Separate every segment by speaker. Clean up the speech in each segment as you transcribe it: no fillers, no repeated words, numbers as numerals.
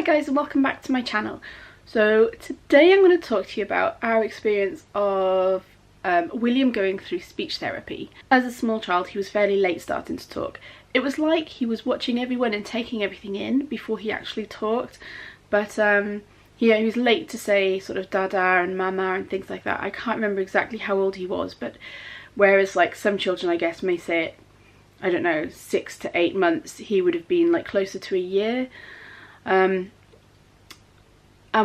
Speaker 1: guys, and welcome back to my channel. So today I'm going to talk to you about our experience of William going through speech therapy. As a small child, he was fairly late starting to talk. It was like he was watching everyone and taking everything in before he actually talked, but yeah, he was late to say sort of dada and mama and things like that. I can't remember exactly how old he was, but whereas like some children I guess may say it, I don't know, 6 to 8 months, he would have been like closer to a year. And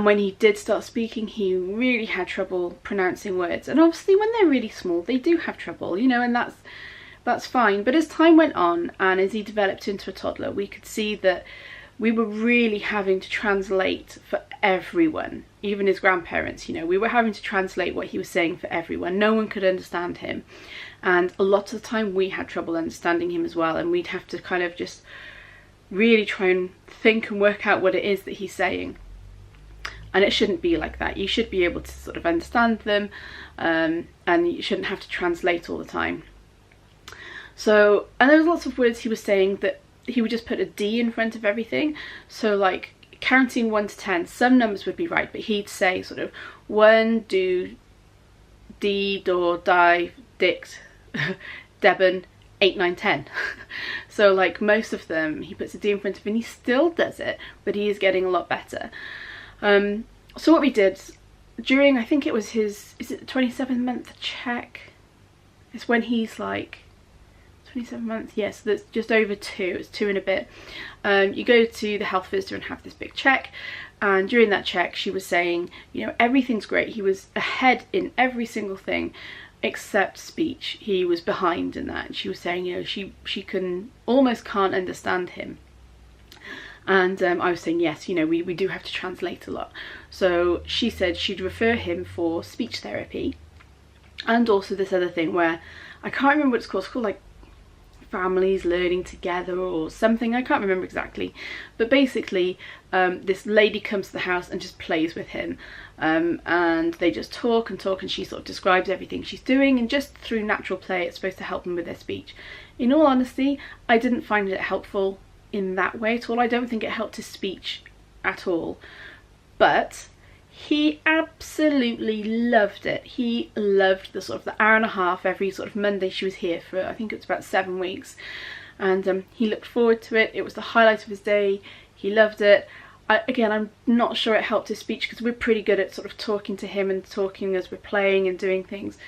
Speaker 1: when he did start speaking, he really had trouble pronouncing words. And obviously when they're really small, they do have trouble, you know, and that's fine. But as time went on and as he developed into a toddler, we could see that we were really having to translate for everyone, even his grandparents, you know, we were having to translate what he was saying for everyone. No one could understand him. And a lot of the time we had trouble understanding him as well, and we'd have to kind of just really try and think and work out what it is that he's saying. And it shouldn't be like that. You should be able to sort of understand them, and you shouldn't have to translate all the time. So, and there was lots of words he was saying that he would just put a D in front of everything. So like counting 1 to 10, some numbers would be right, but he'd say sort of 1, do, D, do, die, dict, Deben, 8, 9, 10. So like most of them he puts a D in front of, and he still does it, but he is getting a lot better. So what we did during, I think it was his, is it the 27th month check? It's when he's like 27 months, yes, so that's just over 2, it's 2 and a bit. You go to the health visitor and have this big check, and during that check she was saying, you know, everything's great. He was ahead in every single thing except speech. He was behind in that, and she was saying, you know, she can almost can't understand him. And I was saying, yes, you know, we do have to translate a lot. So she said she'd refer him for speech therapy, and also this other thing where I can't remember what it's called like families learning together or something, I can't remember exactly, but basically this lady comes to the house and just plays with him, and they just talk and talk, and she sort of describes everything she's doing, and just through natural play it's supposed to help them with their speech. In all honesty, I didn't find it helpful in that way at all. I don't think it helped his speech at all, but he absolutely loved it. He loved the sort of the hour and a half every sort of Monday she was here for, I think it was about 7 weeks, and he looked forward to it. It was the highlight of his day. He loved it. Again, I'm not sure it helped his speech because we're pretty good at sort of talking to him and talking as we're playing and doing things,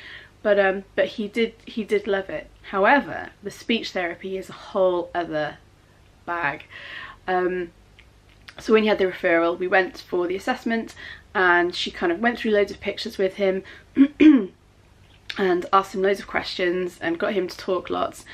Speaker 1: but he did love it. However, the speech therapy is a whole other bag. So when he had the referral, we went for the assessment, and she kind of went through loads of pictures with him and asked him loads of questions and got him to talk lots.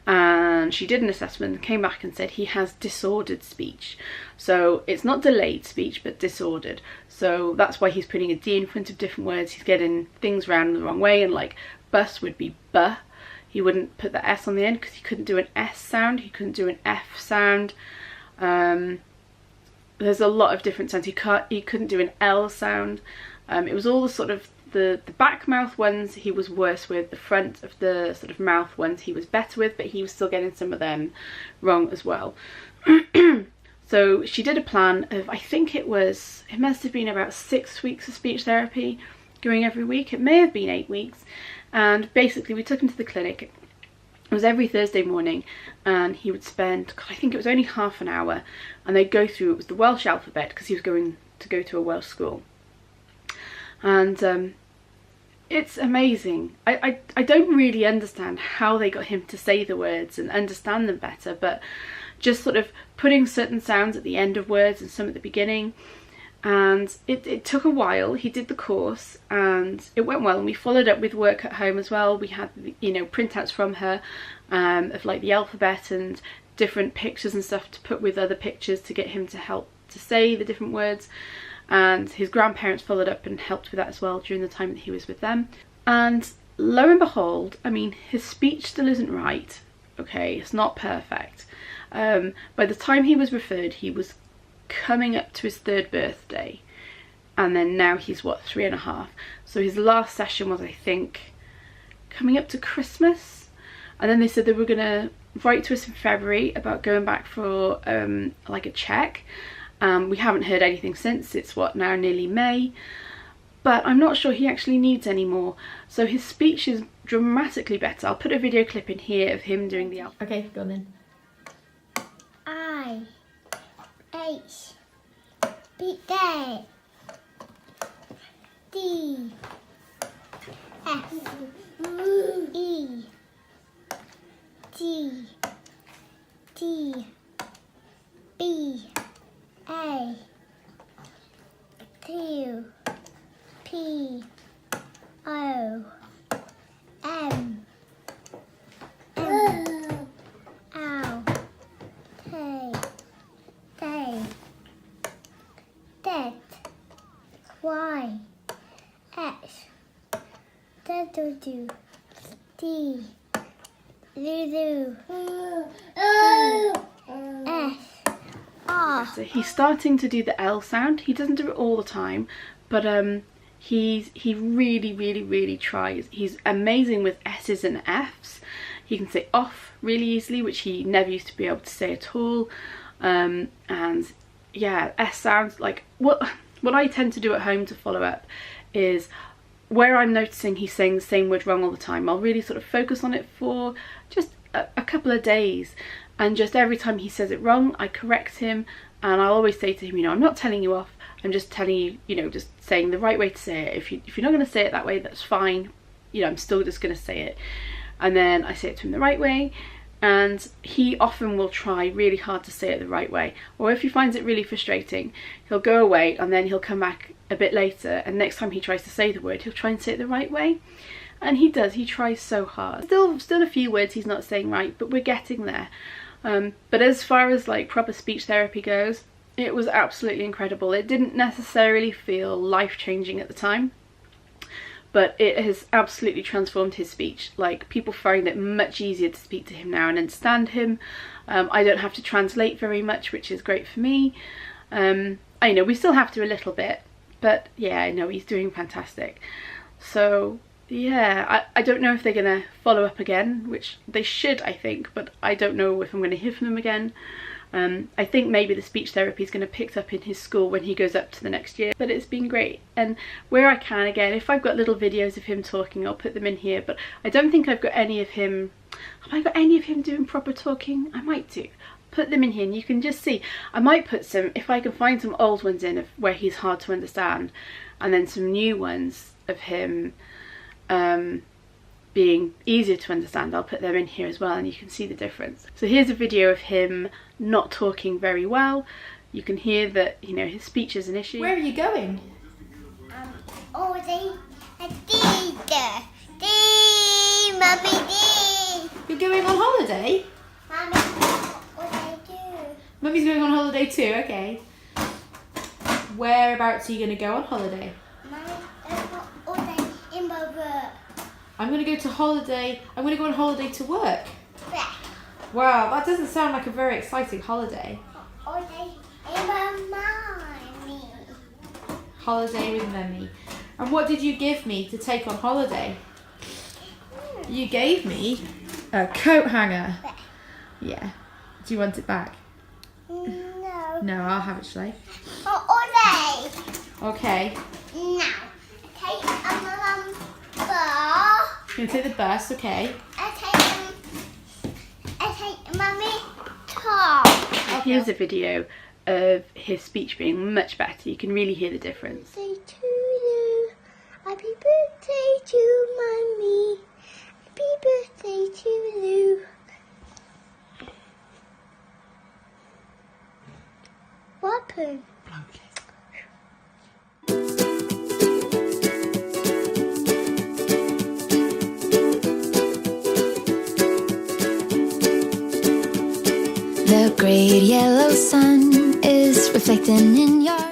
Speaker 1: And she did an assessment and came back and said he has disordered speech. So it's not delayed speech, but disordered. So that's why he's putting a D in front of different words. He's getting things round the wrong way, and like bus would be buh. He wouldn't put the S on the end because he couldn't do an S sound. He couldn't do an F sound. There's a lot of different sounds. He couldn't do an L sound. It was all the sort of the back mouth ones he was worse with. The front of the sort of mouth ones he was better with, but he was still getting some of them wrong as well. So she did a plan of, I think it must have been about 6 weeks of speech therapy going every week. It may have been 8 weeks. And basically we took him to the clinic. It was every Thursday morning, and he would spend, I think it was only half an hour, and they'd go through, it was the Welsh alphabet because he was going to go to a Welsh school. And it's amazing. I don't really understand how they got him to say the words and understand them better, but just sort of putting certain sounds at the end of words and some at the beginning. And it took a while. He did the course and it went well, and we followed up with work at home as well. We had, you know, printouts from her of like the alphabet and different pictures and stuff to put with other pictures to get him to help to say the different words. And his grandparents followed up and helped with that as well during the time that he was with them. And lo and behold, I mean, his speech still isn't right, okay, it's not perfect. By the time he was referred, he was coming up to his 3rd birthday, and then now he's what, 3.5. So his last session was, I think, coming up to Christmas, and then they said they were gonna write to us in February about going back for like a check, We haven't heard anything since. It's what, now nearly May, but I'm not sure he actually needs any more. So his speech is dramatically better. I'll put a video clip in here of him doing the alphabet.
Speaker 2: Okay, go on then.
Speaker 3: I H B D D F E G D B A Q P O M N O P Q Y X W D Lulu S R.
Speaker 1: So he's starting to do the L sound. He doesn't do it all the time, but he really tries. He's amazing with S's and F's. He can say off really easily, which he never used to be able to say at all. And yeah, S sounds, like what I tend to do at home to follow up is, where I'm noticing he's saying the same word wrong all the time, I'll really sort of focus on it for just a couple of days, and just every time he says it wrong I correct him, and I'll always say to him, you know, I'm not telling you off, I'm just telling you, you know, just saying the right way to say it. If you're not going to say it that way, that's fine, you know, I'm still just going to say it. And then I say it to him the right way, and he often will try really hard to say it the right way. Or if he finds it really frustrating, he'll go away and then he'll come back a bit later, and next time he tries to say the word, he'll try and say it the right way. And he does, he tries so hard. Still a few words he's not saying right, but we're getting there. But as far as like proper speech therapy goes, it was absolutely incredible. It didn't necessarily feel life-changing at the time, but it has absolutely transformed his speech. Like, people find it much easier to speak to him now and understand him. I don't have to translate very much, which is great for me. I know we still have to a little bit, but yeah, no, he's doing fantastic. So yeah, I don't know if they're gonna follow up again, which they should, I think, but I don't know if I'm gonna hear from them again. I think maybe the speech therapy is going to pick up in his school when he goes up to the next year, but it's been great. And where I can, again, if I've got little videos of him talking, I'll put them in here, but I don't think I've got any of him. Have I got any of him doing proper talking? I might do. Put them in here and you can just see. I might put some, if I can find some old ones in of where he's hard to understand, and then some new ones of him being easier to understand. I'll put them in here as well, and you can see the difference. So here's a video of him not talking very well. You can hear that, you know, his speech is an issue.
Speaker 2: Where are you going?
Speaker 3: Mummy,
Speaker 2: You're going on holiday?
Speaker 3: Mummy, what I do?
Speaker 2: Mummy's going on holiday too, okay. Whereabouts are you going to go on holiday?
Speaker 3: Mummy, what I in my work.
Speaker 2: I'm going to go on holiday to work.
Speaker 3: Yeah.
Speaker 2: Wow, that doesn't sound like a very exciting holiday. Holiday with Mummy. And what did you give me to take on holiday? You gave me a coat hanger. Yeah. Do you want it back?
Speaker 3: No.
Speaker 2: No, I'll have it, shall I?
Speaker 3: Holiday.
Speaker 2: Okay.
Speaker 3: Now, take a
Speaker 2: You're going to take the bus, okay.
Speaker 3: I take Mummy top.
Speaker 1: Here's a video of his speech being much better. You can really hear the difference.
Speaker 3: Birthday to you. Happy birthday to Mummy. Happy birthday to you. What happened?
Speaker 4: The great yellow sun is reflecting in your